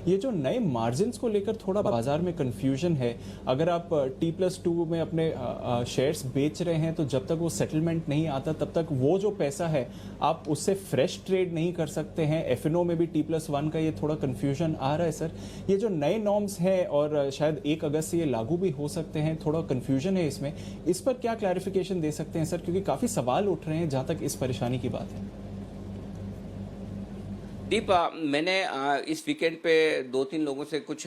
ये जो नए मार्जिन्स को लेकर थोड़ा बाजार में कंफ्यूजन है। अगर आप T+2 में अपने शेयर्स बेच रहे हैं तो जब तक वो सेटलमेंट नहीं आता तब तक वो जो पैसा है आप उससे फ्रेश ट्रेड नहीं कर सकते हैं। F&O में भी T+1 का ये थोड़ा कंफ्यूजन आ रहा है सर। ये जो नए नॉर्म्स हैं और शायद 1 अगस्त से ये लागू भी हो सकते हैं, थोड़ा कंफ्यूजन है इसमें। इस पर क्या क्लैरिफिकेशन दे सकते हैं सर, क्योंकि काफ़ी सवाल उठ रहे हैं जहाँ तक इस परेशानी की बात है। दीप, मैंने इस वीकेंड पे 2-3 लोगों से, कुछ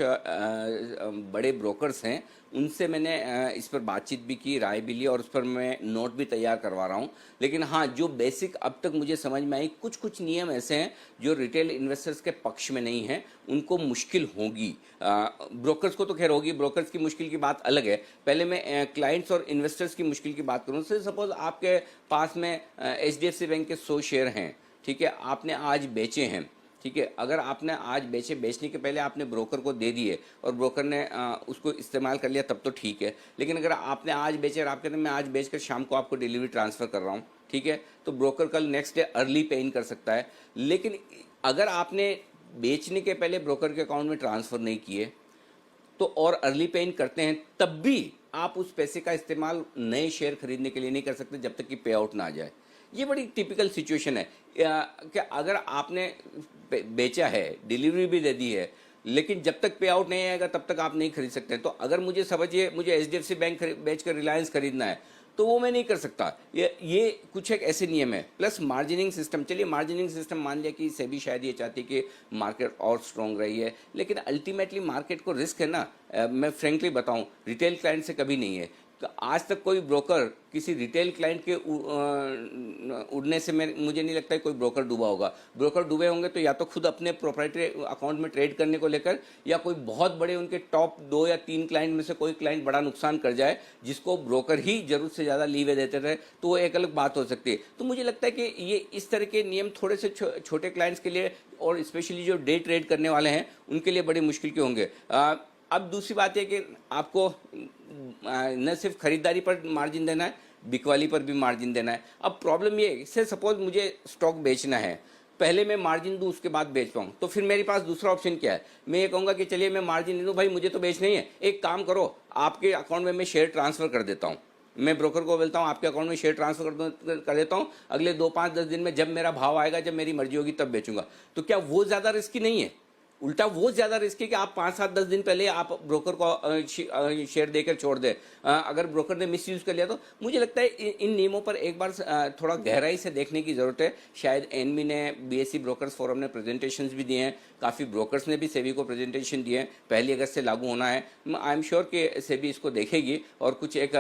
बड़े ब्रोकर्स हैं, उनसे मैंने इस पर बातचीत भी की, राय भी ली और उस पर मैं नोट भी तैयार करवा रहा हूँ। लेकिन हाँ, जो बेसिक अब तक मुझे समझ में आई, कुछ कुछ नियम ऐसे हैं जो रिटेल इन्वेस्टर्स के पक्ष में नहीं हैं, उनको मुश्किल होगी। ब्रोकर्स को तो खैर होगी, ब्रोकर्स की मुश्किल की बात अलग है। पहले मैं क्लाइंट्स और इन्वेस्टर्स की मुश्किल की बात करूँ। सपोज आपके पास में HDFC बैंक के 100 शेयर हैं, ठीक है, आपने आज बेचे हैं, ठीक है। अगर आपने आज बेचे, बेचने के पहले आपने ब्रोकर को दे दिए और ब्रोकर ने उसको इस्तेमाल कर लिया, तब तो ठीक है। लेकिन अगर आपने आज बेचे और आप कहते हैं मैं आज बेचकर शाम को आपको डिलीवरी ट्रांसफ़र कर रहा हूँ, ठीक है, तो ब्रोकर कल नेक्स्ट डे अर्ली पे इन कर सकता है। लेकिन अगर आपने बेचने के पहले ब्रोकर के अकाउंट में ट्रांसफ़र नहीं किए तो और अर्ली पे इन करते हैं, तब भी आप उस पैसे का इस्तेमाल नए शेयर खरीदने के लिए नहीं कर सकते जब तक कि पे आउट ना आ जाए। ये बड़ी टिपिकल सिचुएशन है कि अगर आपने बेचा है, डिलीवरी भी दे दी है, लेकिन जब तक पे आउट नहीं आएगा तब तक आप नहीं खरीद सकते। तो अगर मुझे समझिए, मुझे HDFC बैंक बेचकर रिलायंस खरीदना है तो वो मैं नहीं कर सकता। ये कुछ एक ऐसे नियम है। प्लस मार्जिनिंग सिस्टम, चलिए मार्जिनिंग सिस्टम मान लिया कि सेबी शायद ये चाहती कि मार्केट और स्ट्रॉन्ग रही है, लेकिन अल्टीमेटली मार्केट को रिस्क है ना। मैं फ्रेंकली बताऊं, रिटेल क्लाइंट से कभी नहीं है। आज तक कोई ब्रोकर किसी रिटेल क्लाइंट के उड़ने से मुझे नहीं लगता है कोई ब्रोकर डूबा होगा। ब्रोकर डूबे होंगे तो या तो खुद अपने प्रोप्राइटरी अकाउंट में ट्रेड करने को लेकर, या कोई बहुत बड़े उनके टॉप 2 या 3 क्लाइंट में से कोई क्लाइंट बड़ा नुकसान कर जाए जिसको ब्रोकर ही जरूरत से ज़्यादा लीवे देते रहे, तो वो एक अलग बात हो सकती है। तो मुझे लगता है कि ये इस तरह के नियम थोड़े से छोटे क्लाइंट्स के लिए और स्पेशली जो डे ट्रेड करने वाले हैं उनके लिए बड़ी मुश्किल के होंगे। अब दूसरी बात है कि आपको न सिर्फ खरीदारी पर मार्जिन देना है, बिकवाली पर भी मार्जिन देना है। अब प्रॉब्लम ये है, से सपोज मुझे स्टॉक बेचना है, पहले मैं मार्जिन दूं उसके बाद बेच पाऊँ, तो फिर मेरे पास दूसरा ऑप्शन क्या है? मैं ये कहूँगा कि चलिए मैं मार्जिन दे दूँ, भाई मुझे तो बेचना ही है, एक काम करो आपके अकाउंट में मैं शेयर ट्रांसफ़र कर देता हूँ। मैं ब्रोकर को बोलता हूँ आपके अकाउंट में शेयर ट्रांसफर कर देता हूँ, अगले 2-5-10 दिन में जब मेरा भाव आएगा, जब मेरी मर्जी होगी तब बेचूंगा। तो क्या वो ज़्यादा रिस्की नहीं है? उल्टा वो ज़्यादा रिस्की कि आप 5-7-10 दिन पहले आप ब्रोकर को शेयर देकर छोड़ दें। अगर ब्रोकर ने मिसयूज़ कर लिया तो मुझे लगता है इन नियमों पर एक बार थोड़ा गहराई से देखने की ज़रूरत है। शायद एनबी ने, BSE ब्रोकर्स फोरम ने प्रेजेंटेशंस भी दिए हैं, काफ़ी ब्रोकर्स ने भी सेबी को प्रेजेंटेशन दिए हैं। 1 अगस्त से लागू होना है। आई एम श्योर कि सेबी इसको देखेगी और कुछ एक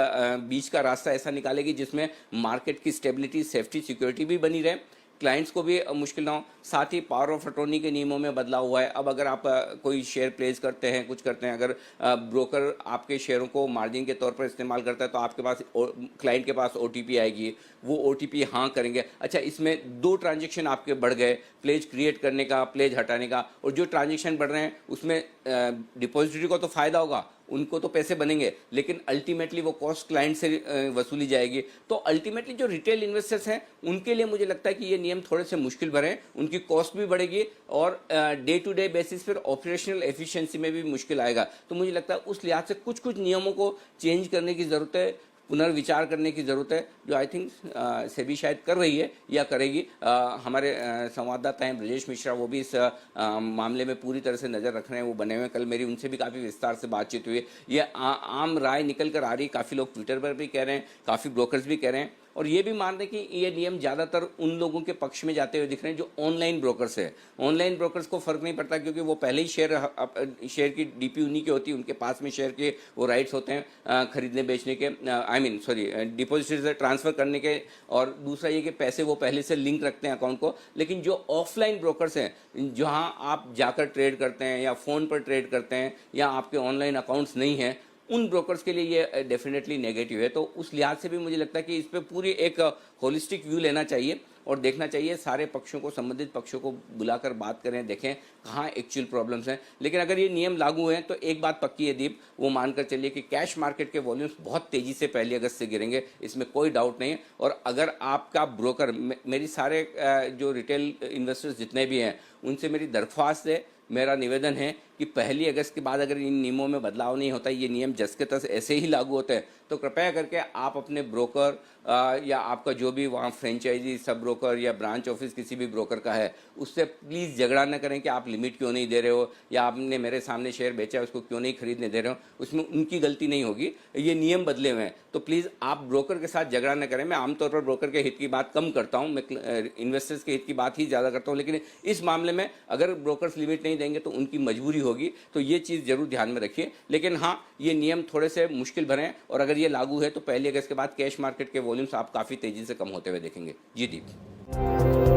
बीच का रास्ता ऐसा निकालेगी जिसमें मार्केट की स्टेबिलिटी, सेफ्टी, सिक्योरिटी भी बनी रहे, क्लाइंट्स को भी मुश्किल ना हो। साथ ही पावर ऑफ अटॉर्नी के नियमों में बदलाव हुआ है। अब अगर आप कोई शेयर प्लेस करते हैं, कुछ करते हैं, अगर ब्रोकर आपके शेयरों को मार्जिन के तौर पर इस्तेमाल करता है तो आपके पास, क्लाइंट के पास OTP आएगी, वो OTP हाँ करेंगे। अच्छा, इसमें 2 ट्रांजेक्शन आपके बढ़ गए, प्लेज क्रिएट करने का, प्लेज हटाने का, और जो ट्रांजेक्शन बढ़ रहे हैं उसमें डिपॉजिटरी को तो फ़ायदा होगा, उनको तो पैसे बनेंगे, लेकिन अल्टीमेटली वो कॉस्ट क्लाइंट से वसूली जाएगी। तो अल्टीमेटली जो रिटेल इन्वेस्टर्स हैं उनके लिए मुझे लगता है कि ये नियम थोड़े से मुश्किल भरे हैं, उनकी कॉस्ट भी बढ़ेगी और डे टू डे बेसिस पर ऑपरेशनल एफिशिएंसी में भी मुश्किल आएगा। तो मुझे लगता है उस लिहाज से कुछ कुछ नियमों को चेंज करने की ज़रूरत है, पुनर्विचार करने की ज़रूरत है, जो आई थिंक सेबी शायद कर रही है या करेगी। हमारे संवाददाता हैं ब्रजेश मिश्रा, वो भी इस मामले में पूरी तरह से नज़र रख रहे हैं, वो बने हुए हैं। कल मेरी उनसे भी काफ़ी विस्तार से बातचीत हुई है। ये आम राय निकल कर आ रही है, काफ़ी लोग ट्विटर पर भी कह रहे हैं, काफ़ी ब्रोकर्स भी कह रहे हैं, और ये भी मान रहे हैं कि ये नियम ज़्यादातर उन लोगों के पक्ष में जाते हुए दिख रहे हैं जो ऑनलाइन ब्रोकर्स है। ऑनलाइन ब्रोकर्स को फ़र्क नहीं पड़ता क्योंकि वो पहले ही शेयर की DP उन्हीं की होती है, उनके पास में शेयर के वो राइट्स होते हैं खरीदने बेचने के, डिपॉजिट से ट्रांसफ़र करने के, और दूसरा ये कि पैसे वो पहले से लिंक रखते हैं अकाउंट को। लेकिन जो ऑफलाइन ब्रोकर्स हैं, जहाँ आप जाकर ट्रेड करते हैं या फ़ोन पर ट्रेड करते हैं या आपके ऑनलाइन अकाउंट्स नहीं हैं, उन ब्रोकर्स के लिए ये डेफिनेटली नेगेटिव है। तो उस लिहाज से भी मुझे लगता है कि इस पर पूरी एक होलिस्टिक व्यू लेना चाहिए और देखना चाहिए, सारे पक्षों को, संबंधित पक्षों को बुलाकर बात करें, देखें कहाँ एक्चुअल प्रॉब्लम्स हैं। लेकिन अगर ये नियम लागू हैं तो एक बात पक्की है दीप, वो मानकर चलिए कि कैश मार्केट के वॉल्यूम्स बहुत तेज़ी से 1 अगस्त से गिरेंगे, इसमें कोई डाउट नहीं है। और अगर आपका ब्रोकर, मेरी सारे जो रिटेल इन्वेस्टर्स जितने भी हैं उनसे मेरी दरख्वास्त है, मेरा निवेदन है कि कि 1 अगस्त के बाद अगर इन नियमों में बदलाव नहीं होता, ये नियम जस के तस ऐसे ही लागू होते हैं, तो कृपया करके आप अपने ब्रोकर या आपका जो भी वहाँ फ्रेंचाइजी सब ब्रोकर या ब्रांच ऑफिस किसी भी ब्रोकर का है, उससे प्लीज़ झगड़ा न करें कि आप लिमिट क्यों नहीं दे रहे हो या आपने मेरे सामने शेयर बेचा है उसको क्यों नहीं खरीदने दे रहे हो। उसमें उनकी गलती नहीं होगी, ये नियम बदले हुए हैं। तो प्लीज़ आप ब्रोकर के साथ झगड़ा न करें। मैं आमतौर पर ब्रोकर के हित की बात कम करता हूँ, मैं इन्वेस्टर्स के हित की बात ही ज़्यादा करता हूँ, लेकिन इस मामले में अगर ब्रोकर्स लिमिट नहीं देंगे तो उनकी मजबूरी होगी। तो ये चीज़ जरूर ध्यान में रखिए। लेकिन हाँ, ये नियम थोड़े से मुश्किल भरे हैं और अगर ये लागू है तो 1 अगस्त के बाद कैश मार्केट के वॉल्यूम्स आप काफ़ी तेज़ी से कम होते हुए देखेंगे। जी दीप।